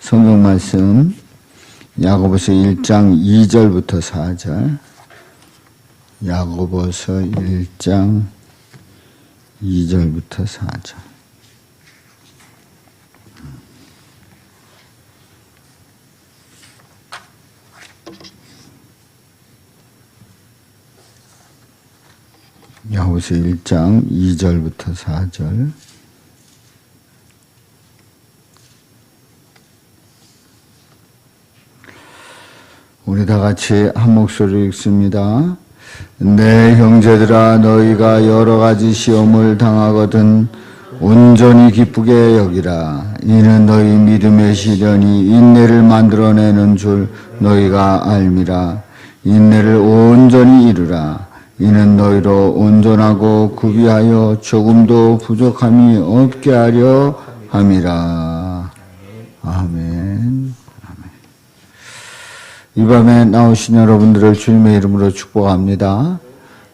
성경 말씀 야고보서 1장 2절부터 4절. 야고보서 1장 2절부터 4절. 야고보서 1장 2절부터 4절. 우리 다 같이 한 목소리로 읽습니다. 내 형제들아, 너희가 여러 가지 시험을 당하거든 온전히 기쁘게 여기라. 이는 너희 믿음의 시련이 인내를 만들어내는 줄 너희가 알미라. 인내를 온전히 이루라. 이는 너희로 온전하고 구비하여 조금도 부족함이 없게 하려 함이라. 아멘. 이 밤에 나오신 여러분들을 주님의 이름으로 축복합니다.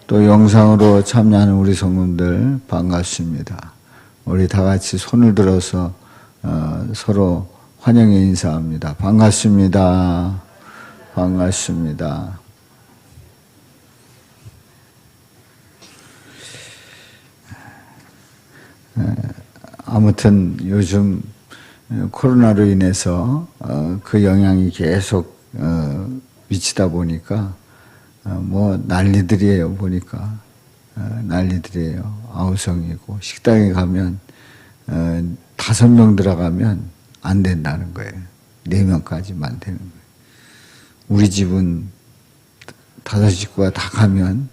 또 영상으로 참여하는 우리 성도들 반갑습니다. 우리 다 같이 손을 들어서 서로 환영의 인사합니다. 반갑습니다. 반갑습니다. 아무튼 요즘 코로나로 인해서 그 영향이 계속 미치다 보니까 뭐 난리들이에요. 보니까 난리들이에요. 아우성이고 식당에 가면 5명 들어가면 안 된다는 거예요. 4명까지만 되는 거예요. 우리 집은 5 식구가 다 가면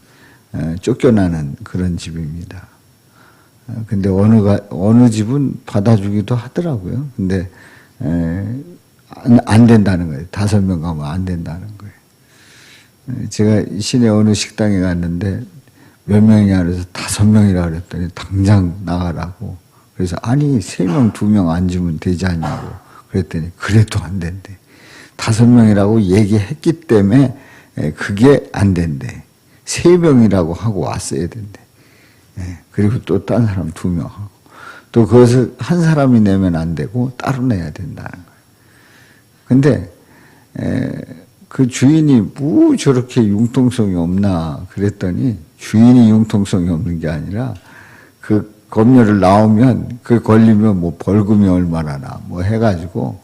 쫓겨나는 그런 집입니다. 근데 어느 집은 받아주기도 하더라고요. 근데 안 된다는 거예요. 5명 가면 안 된다는 거예요. 제가 시내 어느 식당에 갔는데 몇 명이냐 그래서 5명이라 그랬더니 당장 나가라고. 그래서 아니 3명, 2명 앉으면 되지 않냐고 그랬더니 그래도 안 된대. 5명이라고 얘기했기 때문에 그게 안 된대. 3명이라고 하고 왔어야 된대. 그리고 또 딴 사람 2명 하고 또 그것을 한 사람이 내면 안 되고 따로 내야 된다는 거예요. 근데 그 주인이 뭐 저렇게 융통성이 없나 그랬더니 주인이 융통성이 없는 게 아니라 그 검열을 나오면 그 걸리면 뭐 벌금이 얼마나 뭐 해가지고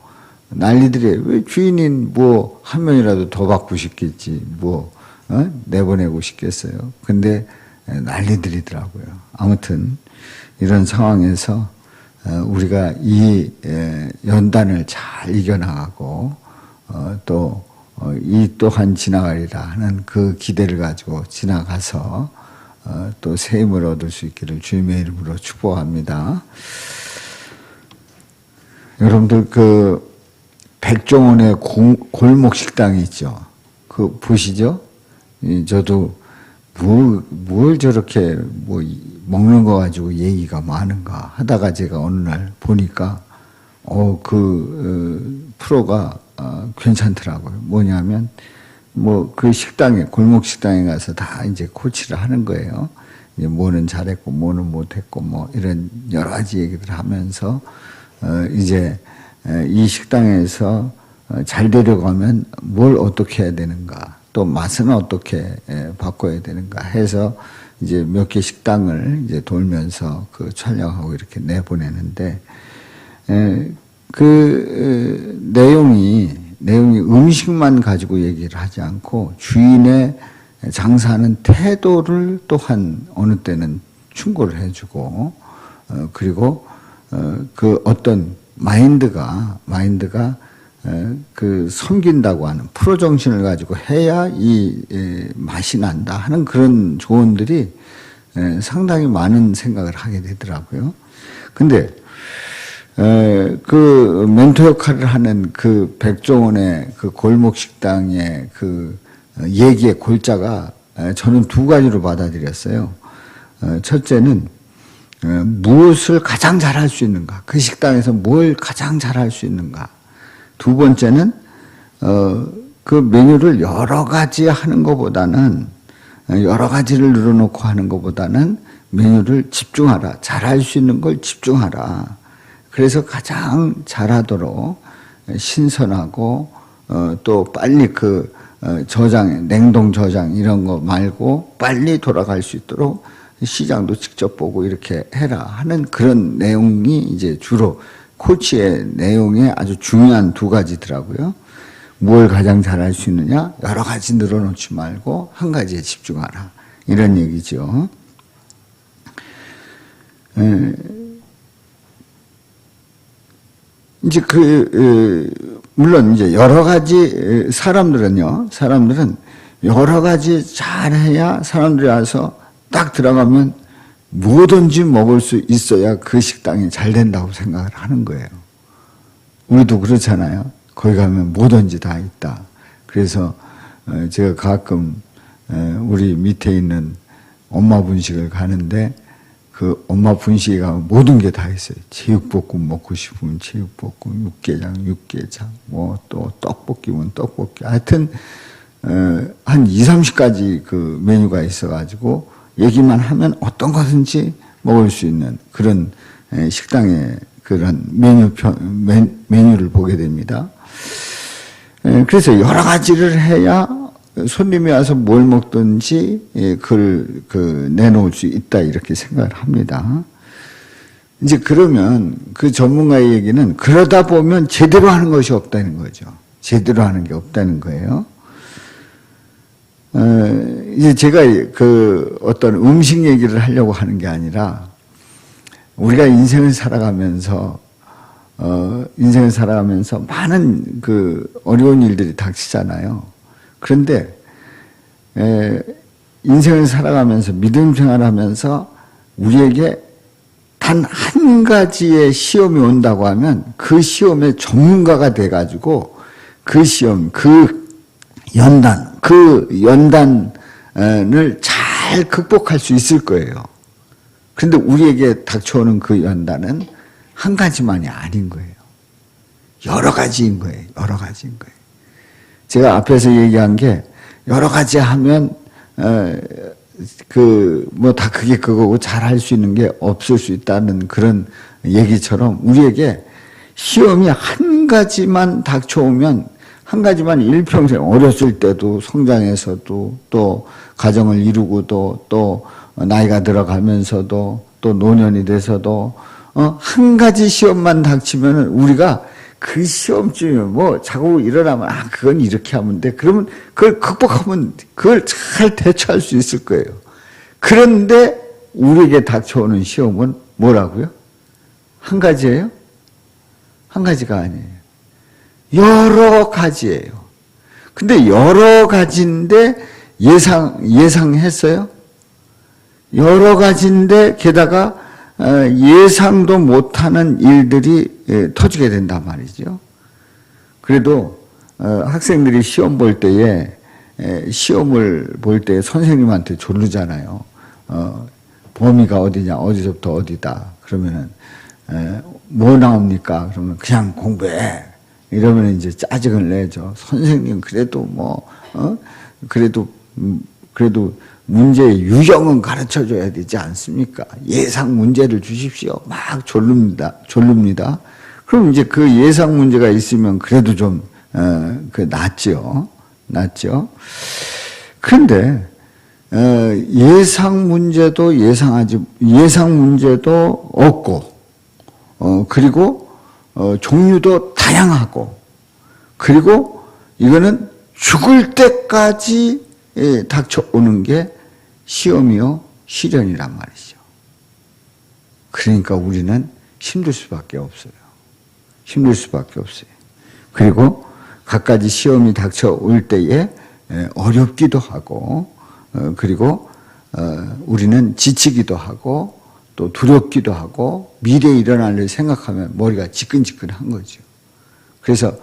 난리들이에요. 왜 주인이 뭐 한 명이라도 더 받고 싶겠지 뭐 내보내고 싶겠어요. 근데 난리들이더라고요. 아무튼 이런 상황에서 우리가 이 연단을 잘 이겨나가고 또 이 또한 지나가리라 하는 그 기대를 가지고 지나가서 또 새 힘을 얻을 수 있기를 주님의 이름으로 축복합니다. 여러분들 그 백종원의 골목 식당이 있죠. 그 보시죠? 저도 뭘 저렇게 뭐 먹는 거 가지고 얘기가 많은가 하다가 제가 어느 날 보니까 그 프로가 괜찮더라고요. 뭐냐면 뭐 그 식당에 골목 식당에 가서 다 이제 코치를 하는 거예요. 이제 뭐는 잘했고 뭐는 못했고 뭐 이런 여러 가지 얘기를 하면서 이제 이 식당에서 잘 되려고 하면 뭘 어떻게 해야 되는가, 또 맛은 어떻게 바꿔야 되는가 해서 이제 몇 개 식당을 이제 돌면서 그 촬영하고 이렇게 내보내는데 그 내용이 음식만 가지고 얘기를 하지 않고 주인의 장사하는 태도를 또한 어느 때는 충고를 해주고 그리고 그 어떤 마인드가 그 섬긴다고 하는 프로 정신을 가지고 해야 이 맛이 난다 하는 그런 조언들이 상당히 많은 생각을 하게 되더라고요. 근데 그 멘토 역할을 하는 그 백종원의 그 골목 식당의 그 얘기의 골자가 저는 2가지로 받아들였어요. 첫째는 무엇을 가장 잘할 수 있는가, 그 식당에서 뭘 가장 잘할 수 있는가. 2번째는 그 메뉴를 여러 가지 하는 것보다는, 여러 가지를 늘어놓고 하는 것보다는 메뉴를 집중하라. 잘할 수 있는 걸 집중하라. 그래서 가장 잘하도록 신선하고 또 빨리 그 저장, 냉동 저장 이런 거 말고 빨리 돌아갈 수 있도록 시장도 직접 보고 이렇게 해라 하는 그런 내용이 이제 주로 코치의 내용에 아주 중요한 두 가지더라고요. 뭘 가장 잘할 수 있느냐? 여러 가지 늘어놓지 말고 한 가지에 집중하라. 이런 얘기죠. 이제 물론 이제 여러 가지 사람들은 여러 가지 잘해야 사람들이 와서 딱 들어가면 뭐든지 먹을 수 있어야 그 식당이 잘 된다고 생각을 하는 거예요. 우리도 그렇잖아요. 거기 가면 뭐든지 다 있다. 그래서 제가 가끔 우리 밑에 있는 엄마 분식을 가는데 그 엄마 분식에 가면 모든 게 다 있어요. 제육볶음 먹고 싶으면 제육볶음, 육개장, 뭐 또 떡볶이면 떡볶이. 하여튼 한 2, 30가지 그 메뉴가 있어가지고 얘기만 하면 어떤 것인지 먹을 수 있는 그런 식당의 그런 메뉴를 보게 됩니다. 그래서 여러 가지를 해야 손님이 와서 뭘 먹든지 그걸 내놓을 수 있다 이렇게 생각을 합니다. 이제 그러면 그 전문가의 얘기는 그러다 보면 제대로 하는 것이 없다는 거죠. 제대로 하는 게 없다는 거예요. 이제 제가 그 어떤 음식 얘기를 하려고 하는 게 아니라 우리가 인생을 살아가면서 많은 그 어려운 일들이 닥치잖아요. 그런데 인생을 살아가면서 믿음 생활하면서 우리에게 단 한 가지의 시험이 온다고 하면 그 시험의 전문가가 돼가지고 그 시험, 그 연단을 잘 극복할 수 있을 거예요. 그런데 우리에게 닥쳐오는 그 연단은 한 가지만이 아닌 거예요. 여러 가지인 거예요. 여러 가지인 거예요. 제가 앞에서 얘기한 게 여러 가지 하면 다 그게 그거고 잘할 수 있는 게 없을 수 있다는 그런 얘기처럼 우리에게 시험이 한 가지만 닥쳐오면 한 가지만 일평생 어렸을 때도 성장해서도 또 가정을 이루고도 또 나이가 들어가면서도 또 노년이 돼서도 한 가지 시험만 닥치면은 우리가 그 시험쯤에 뭐 자고 일어나면 그건 이렇게 하면 돼. 그러면 그걸 극복하면 그걸 잘 대처할 수 있을 거예요. 그런데 우리에게 닥쳐오는 시험은 뭐라고요? 한 가지예요? 한 가지가 아니에요. 여러 가지예요. 근데 여러 가지인데 예상했어요? 여러 가지인데 게다가 예상도 못하는 일들이 터지게 된단 말이죠. 그래도 학생들이 시험을 볼 때에 선생님한테 조르잖아요. 범위가 어디냐, 어디서부터 어디다. 그러면은 뭐 나옵니까? 그러면 그냥 공부해. 이러면 이제 짜증을 내죠. 선생님 그래도 그래도 문제의 유형은 가르쳐 줘야 되지 않습니까? 예상 문제를 주십시오. 막 졸릅니다. 그럼 이제 그 예상 문제가 있으면 그래도 좀 낫죠. 그런데 예상 문제도 없고 그리고 종류도 다양하고 그리고 이거는 죽을 때까지 닥쳐오는 게 시험이요 시련이란 말이죠. 그러니까 우리는 힘들 수밖에 없어요. 그리고 갖가지 시험이 닥쳐올 때에 어렵기도 하고 그리고 우리는 지치기도 하고 또 두렵기도 하고 미래에 일어날 일 생각하면 머리가 지끈지끈한 거죠. 그래서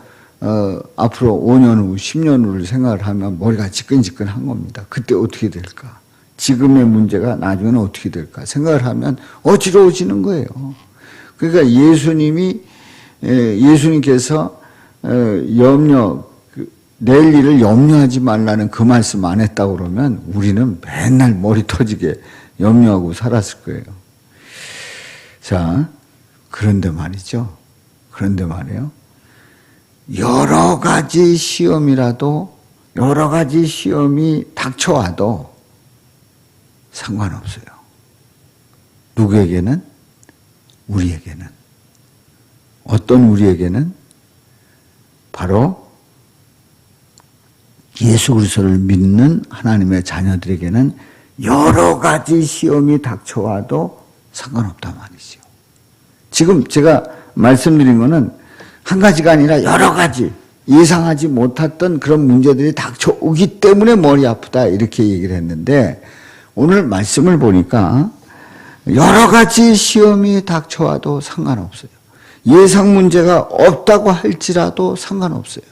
앞으로 5년 후, 10년 후를 생각을 하면 머리가 지끈지끈한 겁니다. 그때 어떻게 될까? 지금의 문제가 나중에는 어떻게 될까? 생각을 하면 어지러워지는 거예요. 그러니까 예수님께서 내일 일을 염려하지 말라는 그 말씀 안 했다고 그러면 우리는 맨날 머리 터지게 염려하고 살았을 거예요. 자, 그런데 말이에요. 여러 가지 시험이라도, 여러 가지 시험이 닥쳐와도 상관없어요. 누구에게는? 우리에게는. 어떤 우리에게는? 바로 예수 그리스도를 믿는 하나님의 자녀들에게는 여러 가지 시험이 닥쳐와도 상관없단 말이죠. 지금 제가 말씀드린 거는 한 가지가 아니라 여러 가지 예상하지 못했던 그런 문제들이 닥쳐오기 때문에 머리 아프다 이렇게 얘기를 했는데, 오늘 말씀을 보니까 여러 가지 시험이 닥쳐와도 상관없어요. 예상 문제가 없다고 할지라도 상관없어요.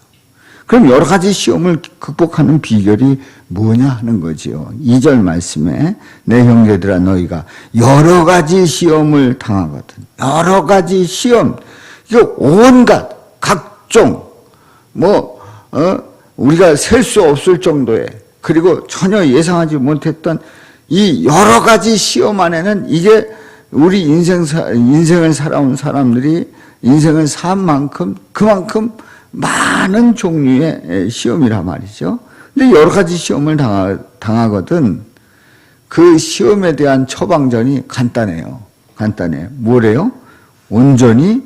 그럼 여러 가지 시험을 극복하는 비결이 뭐냐 하는 거지요. 2절 말씀에 내 형제들아 너희가 여러 가지 시험을 당하거든. 여러 가지 시험, 이거 온갖 각종 우리가 셀 수 없을 정도의, 그리고 전혀 예상하지 못했던 이 여러 가지 시험 안에는 이게 우리 인생을 살아온 사람들이 인생을 산 만큼 그만큼 많은 종류의 시험이란 말이죠. 근데 여러 가지 시험을 당하거든. 그 시험에 대한 처방전이 간단해요. 간단해요. 뭐래요? 온전히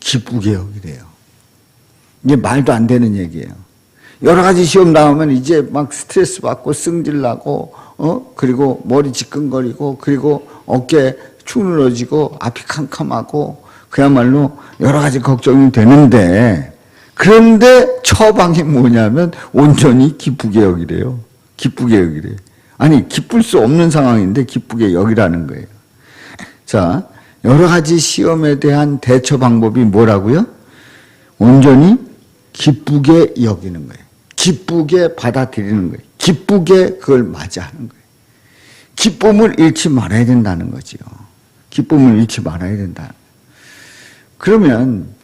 기쁘게 여기래요. 이게 말도 안 되는 얘기예요. 여러 가지 시험 나오면 이제 막 스트레스 받고 승질나고, 그리고 머리 지끈거리고, 그리고 어깨 축 늘어지고, 앞이 캄캄하고, 그야말로 여러 가지 걱정이 되는데, 그런데 처방이 뭐냐면 온전히 기쁘게 여기래요. 기쁘게 여기래요. 아니, 기쁠 수 없는 상황인데 기쁘게 여기라는 거예요. 자, 여러 가지 시험에 대한 대처 방법이 뭐라고요? 온전히 기쁘게 여기는 거예요. 기쁘게 받아들이는 거예요. 기쁘게 그걸 맞이하는 거예요. 기쁨을 잃지 말아야 된다는 거지요. 기쁨을 잃지 말아야 된다. 그러면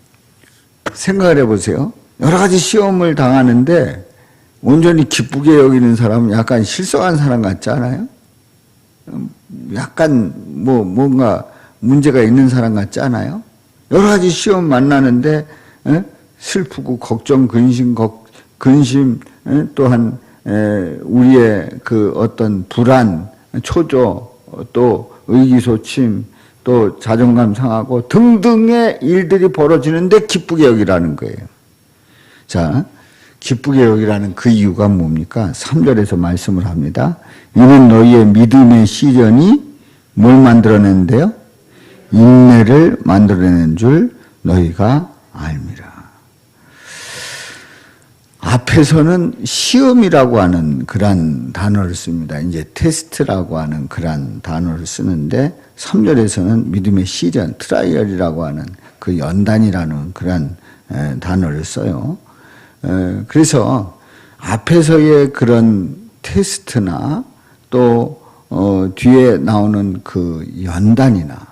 생각을 해보세요. 여러 가지 시험을 당하는데 온전히 기쁘게 여기는 사람은 약간 실성한 사람 같지 않아요? 약간 뭔가 문제가 있는 사람 같지 않아요? 여러 가지 시험 만나는데 슬프고 걱정, 근심, 또한 우리의 그 어떤 불안, 초조, 또 의기소침, 또 자존감 상하고 등등의 일들이 벌어지는데 기쁘게 여기라는 거예요. 자, 기쁘게 여기라는 그 이유가 뭡니까? 3절에서 말씀을 합니다. 이는 너희의 믿음의 시련이 뭘 만들어낸대요? 인내를 만들어낸 줄 너희가 알미라. 앞에서는 시험이라고 하는 그런 단어를 씁니다. 이제 테스트라고 하는 그런 단어를 쓰는데 3절에서는 믿음의 시련, 트라이얼이라고 하는 그 연단이라는 그런 단어를 써요. 그래서 앞에서의 그런 테스트나 또 뒤에 나오는 그 연단이나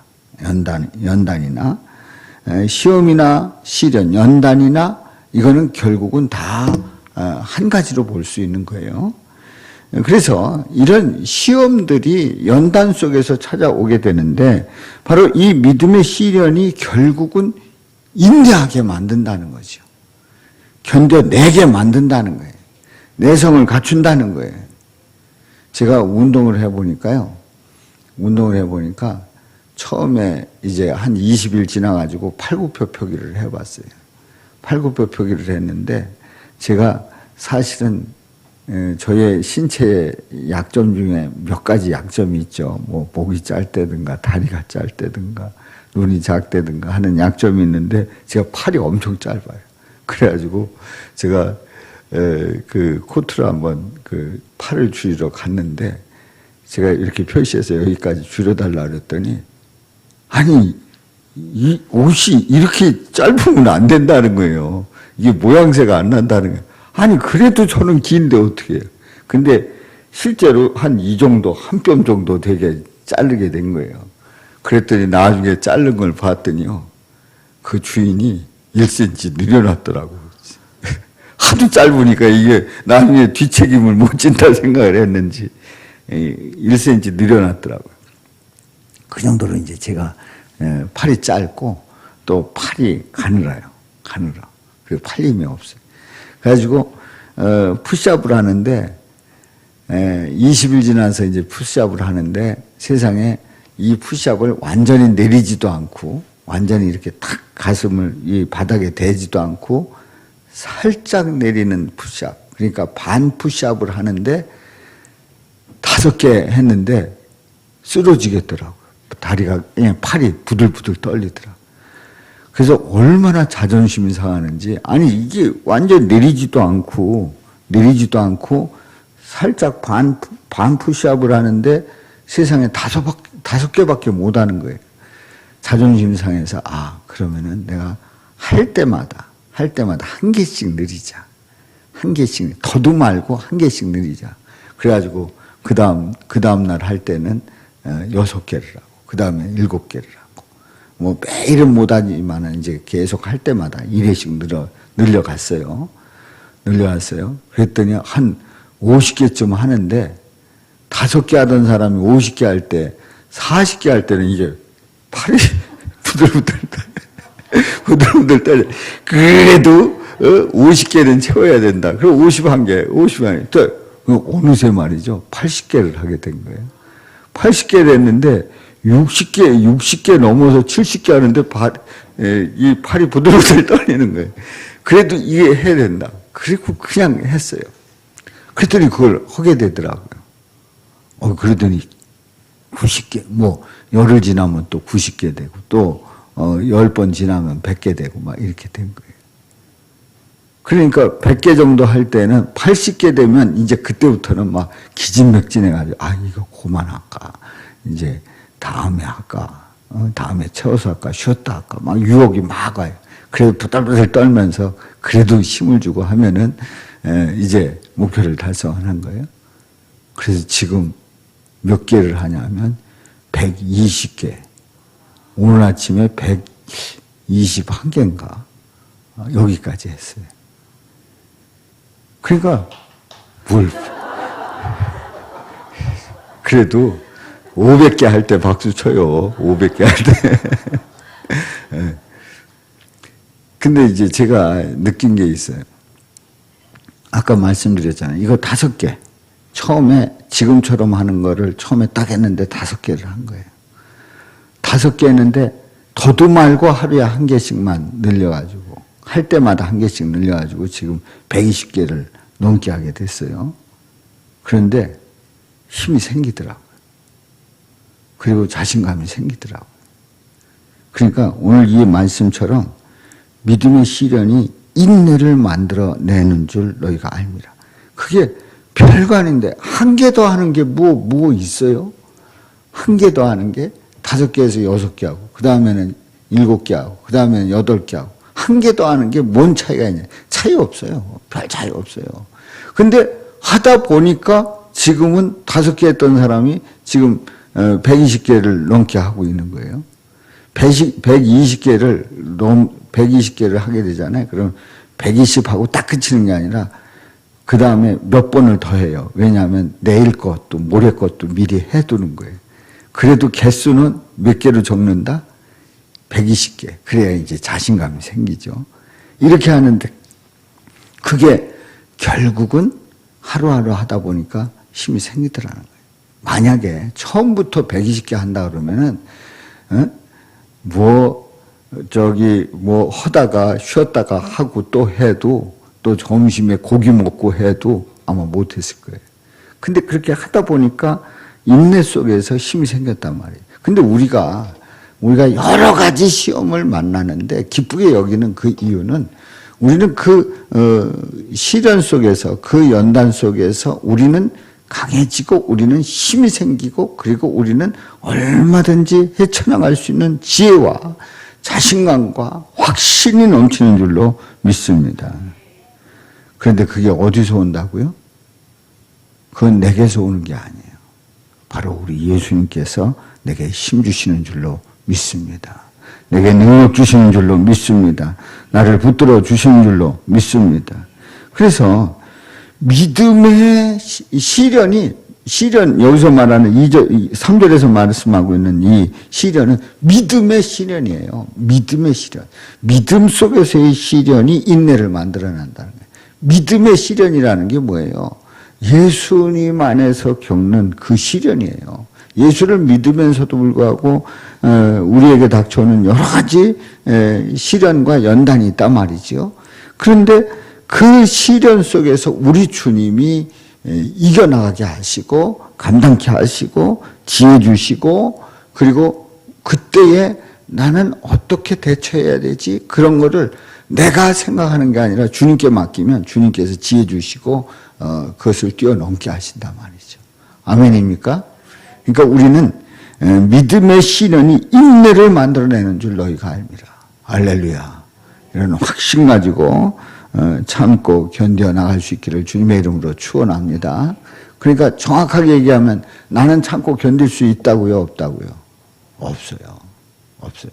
시험이나 시련, 연단이나 이거는 결국은 다 한 가지로 볼 수 있는 거예요. 그래서 이런 시험들이 연단 속에서 찾아오게 되는데 바로 이 믿음의 시련이 결국은 인내하게 만든다는 거죠. 견뎌내게 만든다는 거예요. 내성을 갖춘다는 거예요. 제가 운동을 해보니까 처음에 이제 한 20일 지나가지고 팔굽혀 펴기를 해봤어요. 팔굽혀 펴기를 했는데 제가 사실은 저의 신체의 약점 중에 몇 가지 약점이 있죠. 뭐 목이 짧다든가 다리가 짧다든가 눈이 작다든가 하는 약점이 있는데 제가 팔이 엄청 짧아요. 그래가지고 제가 그 코트를 한번 그 팔을 줄이러 갔는데 제가 이렇게 표시해서 여기까지 줄여달라 그랬더니 아니 이 옷이 이렇게 짧으면 안 된다는 거예요. 이게 모양새가 안 난다는 거예요. 아니 그래도 저는 긴데 어떻게 해요. 근데 실제로 한 이 정도, 한 뼘 정도 되게 자르게 된 거예요. 그랬더니 나중에 자른 걸 봤더니요. 그 주인이 1cm 늘려놨더라고요. 하도 짧으니까 이게 나중에 뒤책임을 못 진다 생각을 했는지 1cm 늘려놨더라고요. 그 정도로 이제 제가 팔이 짧고 또 팔이 가늘어요. 가늘어. 그리고 팔림이 없어요. 그래가지고 푸시업을 하는데 20일 지나서 이제 푸시업을 하는데 세상에 이 푸시업을 완전히 내리지도 않고 완전히 이렇게 탁 가슴을 이 바닥에 대지도 않고 살짝 내리는 푸시업. 그러니까 반 푸시업을 하는데 5개 했는데 쓰러지겠더라고요. 다리가 그냥 팔이 부들부들 떨리더라고요. 그래서 얼마나 자존심이 상하는지 아니 이게 완전 내리지도 않고 살짝 반 푸시업을 하는데 세상에 5개밖에 못 하는 거예요. 자존심 상해서 그러면은 내가 할 때마다 한 개씩 느리자. 한 개씩 더도 말고 한 개씩 느리자. 그래가지고 그 다음 날 할 때는 6개를 하고 그 다음에 7개를 하고 뭐 매일은 못하지만 이제 계속 할 때마다 1회씩 늘려갔어요. 그랬더니 한 50개쯤 하는데 5개 하던 사람이 50개 할 때 40개 할 때는 이게 팔이 부들부들 떨려. 그래도 50개는 채워야 된다. 그럼 51개. 또 어느새 말이죠. 80개를 하게 된 거예요. 80개를 했는데 60개 넘어서 70개 하는데 이 팔이 부들부들 떨리는 거예요. 그래도 이게 해야 된다. 그리고 그냥 했어요. 그랬더니 그걸 하게 되더라고요. 그러더니 90개, 열흘 지나면 또 90개 되고, 또, 10번 지나면 100개 되고, 막 이렇게 된 거예요. 그러니까 100개 정도 할 때는 80개 되면 이제 그때부터는 막 기진맥진해가지고, 이거 그만할까. 이제 다음에 할까. 다음에 채워서 할까. 쉬었다 할까. 막 유혹이 막 와요. 그래도 부들부들 떨면서 그래도 힘을 주고 하면은, 이제 목표를 달성하는 거예요. 그래서 지금 몇 개를 하냐면 120개. 오늘 아침에 121개인가 여기까지 했어요. 그러니까 그래도 500개 할 때 박수 쳐요. 500개 할 때. 근데 이제 제가 느낀 게 있어요. 아까 말씀드렸잖아요. 이거 5개. 처음에 지금처럼 하는 거를 처음에 딱 했는데 5개를 한 거예요. 5개 했는데 더도 말고 하루에 1개씩만 늘려가지고 할 때마다 1개씩 늘려가지고 지금 120개를 넘게 하게 됐어요. 그런데 힘이 생기더라고요. 그리고 자신감이 생기더라고요. 그러니까 오늘 이 말씀처럼 믿음의 시련이 인내를 만들어내는 줄 너희가 알미라. 그게 별거 아닌데 1개 더 하는 게 뭐 있어요? 1개 더 하는 게 5개에서 6개 하고 그 다음에는 7개 하고 그 다음에는 8개 하고 1개 더 하는 게 뭔 차이가 있냐? 차이 없어요. 별 차이 없어요. 근데 하다 보니까 지금은 5개 했던 사람이 지금 120개를 넘게 하고 있는 거예요. 120개를 하게 되잖아요. 그럼 120하고 딱 그치는 게 아니라 그 다음에 몇 번을 더 해요. 왜냐하면 내일 것도 모레 것도 미리 해두는 거예요. 그래도 개수는 몇 개로 적는다? 120개. 그래야 이제 자신감이 생기죠. 이렇게 하는데 그게 결국은 하루하루 하다 보니까 힘이 생기더라는 거예요. 만약에 처음부터 120개 한다 그러면은 하다가 쉬었다가 하고 또 해도 또 점심에 고기 먹고 해도 아마 못했을 거예요. 근데 그렇게 하다 보니까 인내 속에서 힘이 생겼단 말이에요. 근데 우리가 여러 가지 시험을 만나는데 기쁘게 여기는 그 이유는 우리는 그 시련 속에서 그 연단 속에서 우리는 강해지고 우리는 힘이 생기고 그리고 우리는 얼마든지 헤쳐나갈 수 있는 지혜와 자신감과 확신이 넘치는 줄로 믿습니다. 그런데 그게 어디서 온다고요? 그건 내게서 오는 게 아니에요. 바로 우리 예수님께서 내게 힘 주시는 줄로 믿습니다. 내게 능력 주시는 줄로 믿습니다. 나를 붙들어 주시는 줄로 믿습니다. 그래서 믿음의 시련이 시련, 여기서 말하는 3절에서 말씀하고 있는 이 시련은 믿음의 시련이에요. 믿음의 시련. 믿음 속에서의 시련이 인내를 만들어낸다는 거예요. 믿음의 시련이라는 게 뭐예요? 예수님 안에서 겪는 그 시련이에요. 예수를 믿으면서도 불구하고 우리에게 닥쳐오는 여러 가지 시련과 연단이 있단 말이죠. 그런데 그 시련 속에서 우리 주님이 이겨나가게 하시고 감당케 하시고 지혜 주시고 그리고 그때에 나는 어떻게 대처해야 되지? 그런 거를 내가 생각하는 게 아니라 주님께 맡기면 주님께서 지혜 주시고 그것을 뛰어넘게 하신단 말이죠. 아멘입니까? 그러니까 우리는 믿음의 시련이 인내를 만들어내는 줄 너희가 알미라. 할렐루야. 이런 확신 가지고 참고 견뎌 나갈 수 있기를 주님의 이름으로 축원합니다. 그러니까 정확하게 얘기하면 나는 참고 견딜 수 있다고요, 없다고요? 없어요. 없어요.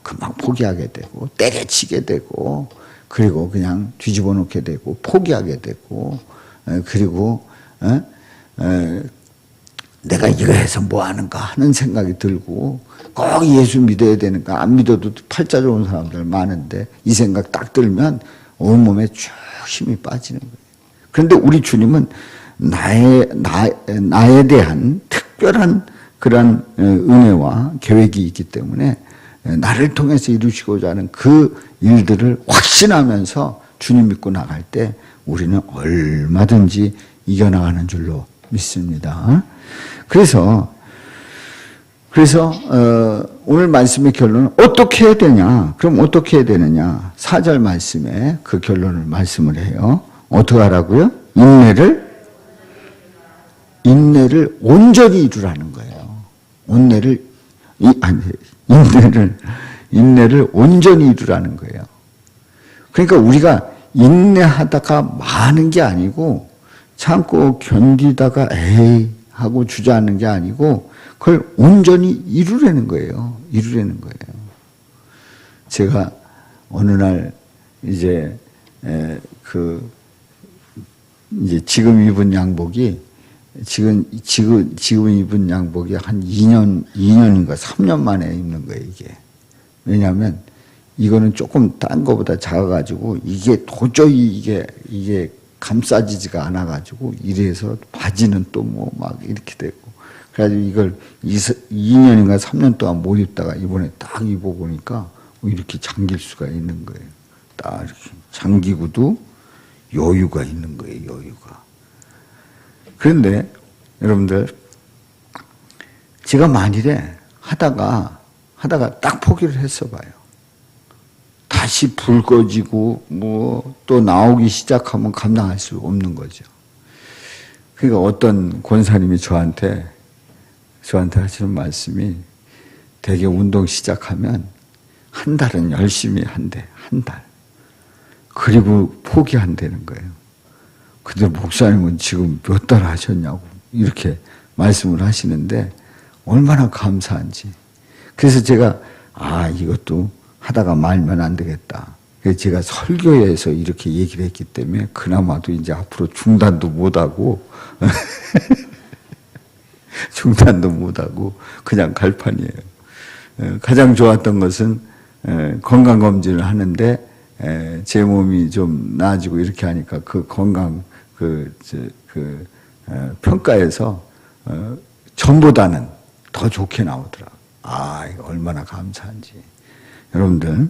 금방 포기하게 되고 때려치게 되고 그리고 그냥 뒤집어 놓게 되고 포기하게 되고 그리고 내가 이거 해서 뭐 하는가 하는 생각이 들고 꼭 예수 믿어야 되는가 안 믿어도 팔자 좋은 사람들 많은데 이 생각 딱 들면 온몸에 쭉 힘이 빠지는 거예요. 그런데 우리 주님은 나에 대한 특별한 그런 은혜와 계획이 있기 때문에 나를 통해서 이루시고자 하는 그 일들을 확신하면서 주님 믿고 나갈 때 우리는 얼마든지 이겨나가는 줄로 믿습니다. 그래서 오늘 말씀의 결론은 어떻게 해야 되냐? 그럼 어떻게 해야 되느냐? 4절 말씀에 그 결론을 말씀을 해요. 어떻게 하라고요? 인내를 온전히 이루라는 거예요. 인내를 온전히 이루라는 거예요. 그러니까 우리가 인내하다가 많은 게 아니고 참고 견디다가 에이 하고 주저앉는 게 아니고 그걸 온전히 이루려는 거예요. 이루려는 거예요. 제가 어느 날 이제 지금 입은 양복이 지금 입은 양복이 한 2년인가 3년 만에 입는 거예요, 이게. 왜냐하면 이거는 조금 딴 거보다 작아가지고 이게 도저히 이게 감싸지지가 않아가지고 이래서 바지는 또 뭐 막 이렇게 되고 그래가지고 이걸 2년인가 3년 동안 못 입다가 이번에 딱 입어보니까 이렇게 잠길 수가 있는 거예요. 딱 이렇게 잠기고도 여유가 있는 거예요, 여유가. 그런데 여러분들 제가 만일에 하다가 딱 포기를 했어 봐요. 다시 불 꺼지고 뭐 또 나오기 시작하면 감당할 수 없는 거죠. 그러니까 어떤 권사님이 저한테 하시는 말씀이 되게 운동 시작하면 한 달은 열심히 한대. 한 달. 그리고 포기한다는 거예요. 근데 목사님은 지금 몇 달 하셨냐고 이렇게 말씀을 하시는데 얼마나 감사한지. 그래서 제가 이것도 하다가 말면 안 되겠다. 그래서 제가 설교에서 이렇게 얘기를 했기 때문에 그나마도 이제 앞으로 중단도 못하고 그냥 갈 판이에요. 가장 좋았던 것은 건강검진을 하는데 제 몸이 좀 나아지고 이렇게 하니까 그 건강 평가에서 전보다는 더 좋게 나오더라고요. 이거 얼마나 감사한지. 여러분들,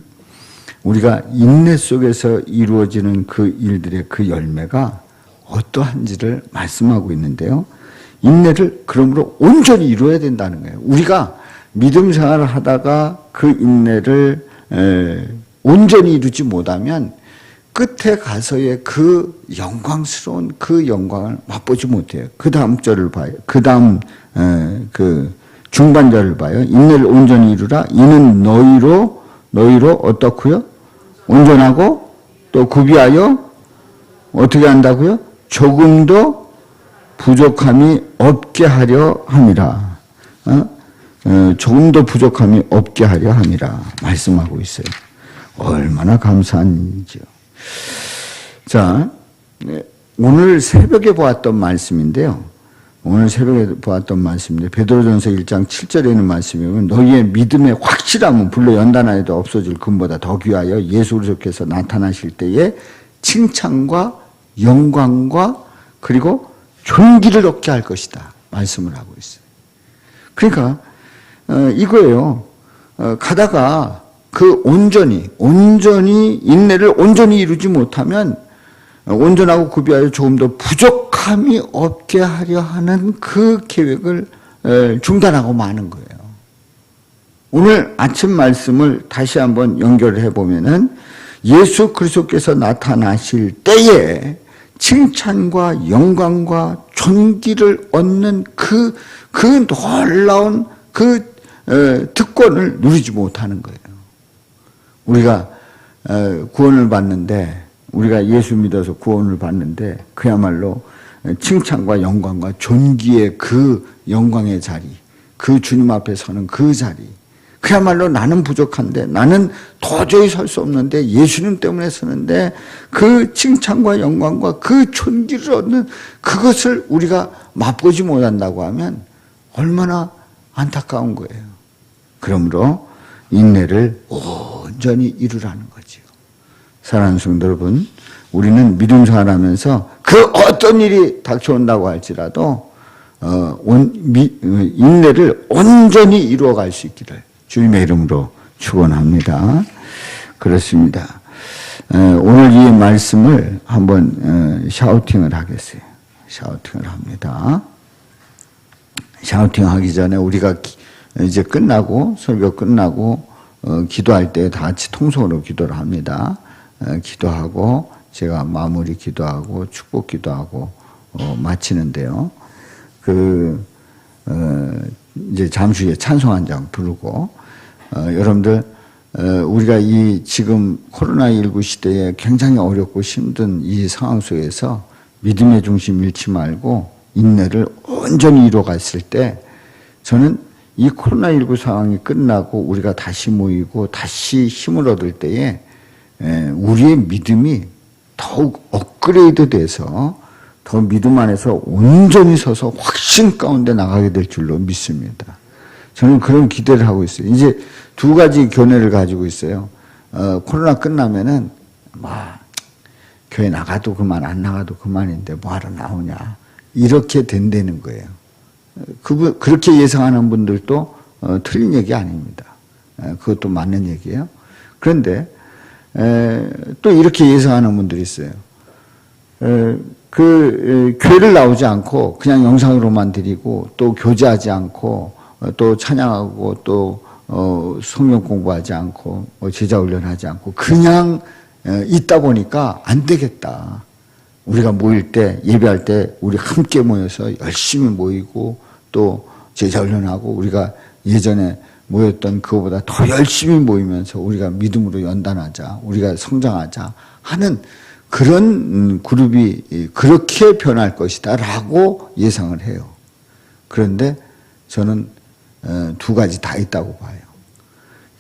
우리가 인내 속에서 이루어지는 그 일들의 그 열매가 어떠한지를 말씀하고 있는데요. 인내를 그러므로 온전히 이루어야 된다는 거예요. 우리가 믿음 생활을 하다가 그 인내를 온전히 이루지 못하면 끝에 가서의 그 영광스러운 그 영광을 맛보지 못해요. 그 다음 절을 봐요. 그 다음 그 중반절을 봐요. 인내를 온전히 이루라. 이는 너희로 어떻고요? 온전하고 또 구비하여 어떻게 한다고요? 조금도 부족함이 없게 하려 함이라. 조금도 부족함이 없게 하려 함이라 말씀하고 있어요. 얼마나 감사한지요. 자, 오늘 새벽에 보았던 말씀인데요. 오늘 새벽에 보았던 말씀인데 베드로전서 1장 7절에 있는 말씀이 보면 너희의 믿음의 확실함은 불로 연단하여도 없어질 금보다 더 귀하여 예수 그리스도께서 나타나실 때에 칭찬과 영광과 그리고 존귀를 얻게 할 것이다 말씀을 하고 있어요. 그러니까 이거예요. 가다가 그 온전히 인내를 온전히 이루지 못하면 온전하고 구비하여 조금 더 부족함이 없게 하려 하는 그 계획을 중단하고 마는 거예요. 오늘 아침 말씀을 다시 한번 연결해 보면은 예수 그리스도께서 나타나실 때에 칭찬과 영광과 존귀를 얻는 그 놀라운 그 특권을 누리지 못하는 거예요. 우리가 구원을 받는데 우리가 예수 믿어서 구원을 받는데 그야말로 칭찬과 영광과 존귀의 그 영광의 자리, 그 주님 앞에 서는 그 자리, 그야말로 나는 부족한데 나는 도저히 설 수 없는데 예수님 때문에 서는데 그 칭찬과 영광과 그 존귀를 얻는 그것을 우리가 맛보지 못한다고 하면 얼마나 안타까운 거예요. 그러므로 인내를 온전히 이루라는 거지요. 사랑하는 성도 여러분, 우리는 믿음 생활하면서 그 어떤 일이 닥쳐온다고 할지라도 인내를 온전히 이루어갈 수 있기를 주님의 이름으로 축원합니다. 그렇습니다. 오늘 이 말씀을 한번 샤우팅을 하겠어요. 샤우팅을 합니다. 샤우팅하기 전에 우리가 이제 끝나고 설교 끝나고 기도할 때 다 같이 통성으로 기도를 합니다. 기도하고 제가 마무리 기도하고 축복 기도하고 마치는데요. 이제 잠시 후에 찬송 한 장 부르고 여러분들 우리가 이 지금 코로나19 시대에 굉장히 어렵고 힘든 이 상황 속에서 믿음의 중심 잃지 말고 인내를 온전히 이루어갔을 때 저는 이 코로나19 상황이 끝나고 우리가 다시 모이고 다시 힘을 얻을 때에 우리의 믿음이 더욱 업그레이드 돼서 더 믿음 안에서 온전히 서서 확신 가운데 나가게 될 줄로 믿습니다. 저는 그런 기대를 하고 있어요. 이제 두 가지 견해를 가지고 있어요. 코로나 끝나면은 교회 나가도 그만 안 나가도 그만인데 뭐하러 나오냐 이렇게 된다는 거예요. 그렇게 예상하는 분들도 틀린 얘기 아닙니다. 그것도 맞는 얘기예요. 그런데 또 이렇게 예상하는 분들이 있어요. 교회를 나오지 않고 그냥 영상으로만 드리고 또 교제하지 않고 또 찬양하고 또 성경 공부하지 않고 제자 훈련하지 않고 그냥 있다 보니까 안 되겠다. 우리가 모일 때 예배할 때 우리 함께 모여서 열심히 모이고 또 제자 훈련하고 우리가 예전에 모였던 그거보다 더 열심히 모이면서 우리가 믿음으로 연단하자, 우리가 성장하자 하는 그런 그룹이 그렇게 변할 것이다 라고 예상을 해요. 그런데 저는 두 가지 다 있다고 봐요.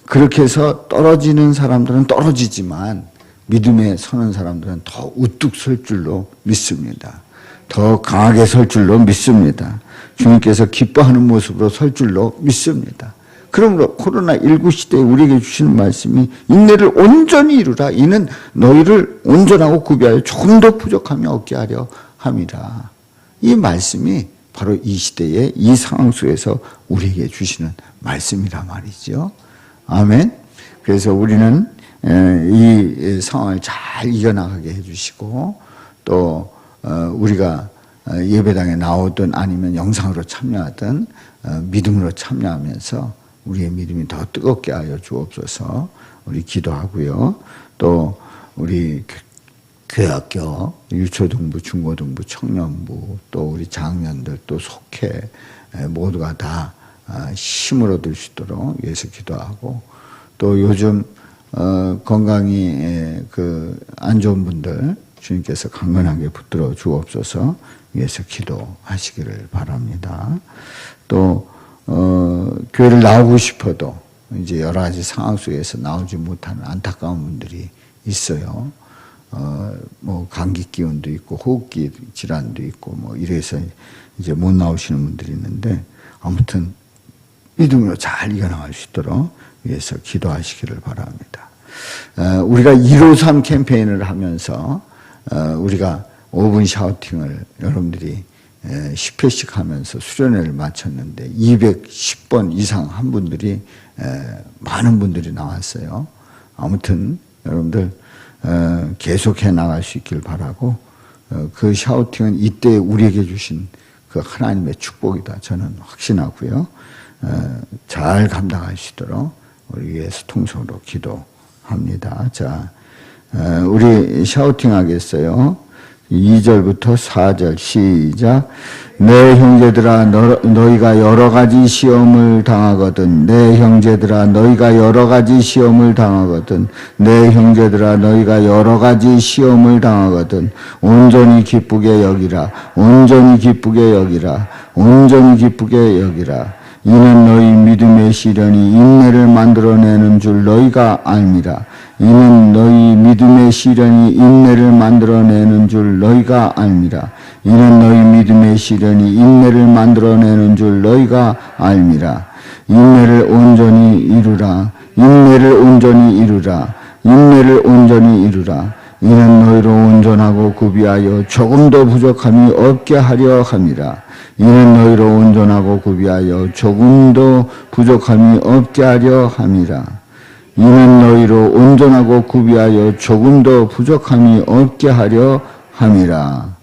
그렇게 해서 떨어지는 사람들은 떨어지지만 믿음에 서는 사람들은 더 우뚝 설 줄로 믿습니다. 더 강하게 설 줄로 믿습니다. 주님께서 기뻐하는 모습으로 설 줄로 믿습니다. 그러므로 코로나19 시대에 우리에게 주시는 말씀이 인내를 온전히 이루라. 이는 너희를 온전하고 구비하여 조금 더 부족함이 없게 하려 함이라. 이 말씀이 바로 이 시대의 이 상황 속에서 우리에게 주시는 말씀이라 말이죠. 아멘. 그래서 우리는 이 상황을 잘 이겨나가게 해주시고 또 우리가 예배당에 나오든 아니면 영상으로 참여하든 믿음으로 참여하면서 우리의 믿음이 더 뜨겁게 하여 주옵소서. 우리 기도하고요. 또 우리 교회학교, 유초등부, 중고등부, 청년부, 또 우리 장년들, 또 속회 모두가 다 힘을 얻을 수 있도록 위해서 기도하고 또 요즘 건강이 안 좋은 분들 주님께서 강건하게 붙들어 주옵소서 위해서 기도하시기를 바랍니다. 또 교회를 나오고 싶어도 이제 여러 가지 상황 속에서 나오지 못하는 안타까운 분들이 있어요. 뭐 감기 기운도 있고 호흡기 질환도 있고 뭐 이래서 이제 못 나오시는 분들이 있는데 아무튼 믿음으로 잘 이겨나갈 수 있도록 위해서 기도하시기를 바랍니다. 우리가 153 캠페인을 하면서 우리가 5분 샤우팅을 여러분들이 10회씩 하면서 수련회를 마쳤는데 210번 이상 한 분들이 많은 분들이 나왔어요. 아무튼 여러분들 계속해 나갈 수 있길 바라고 그 샤우팅은 이때 우리에게 주신 그 하나님의 축복이다 저는 확신하고요. 잘 감당할 수 있도록 우리 위해서 통성으로 기도합니다. 자, 우리 샤우팅 하겠어요. 2절부터 4절 시작. 내 형제들아 너희가 여러 가지 시험을 당하거든 내 형제들아 너희가 여러 가지 시험을 당하거든 내 형제들아 너희가 여러 가지 시험을 당하거든 온전히 기쁘게 여기라 온전히 기쁘게 여기라 온전히 기쁘게 여기라 이는 너희 믿음의 시련이 인내를 만들어내는 줄 너희가 알미라. 이는 너희 믿음의 시련이 인내를 만들어내는 줄 너희가 알미라. 이는 너희 믿음의 시련이 인내를 만들어내는 줄 너희가 알미라. 인내를 온전히 이루라. 인내를 온전히 이루라. 인내를 온전히 이루라. 이는 너희로 온전하고 구비하여 조금도 부족함이 없게 하려 함이라. 이는 너희로 온전하고 구비하여 조금도 부족함이 없게 하려 함이라. 이는 너희로 온전하고 구비하여 조금도 부족함이 없게 하려 함이라.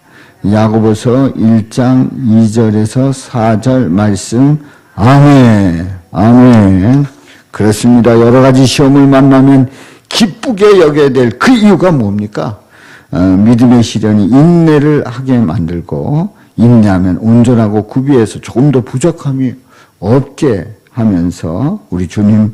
야고보서 1장 2절에서 4절 말씀. 아멘. 아멘. 그렇습니다. 여러 가지 시험을 만나면 기쁘게 여겨야 될 그 이유가 뭡니까? 믿음의 시련이 인내를 하게 만들고 인내하면 온전하고 구비해서 조금 더 부족함이 없게 하면서 우리 주님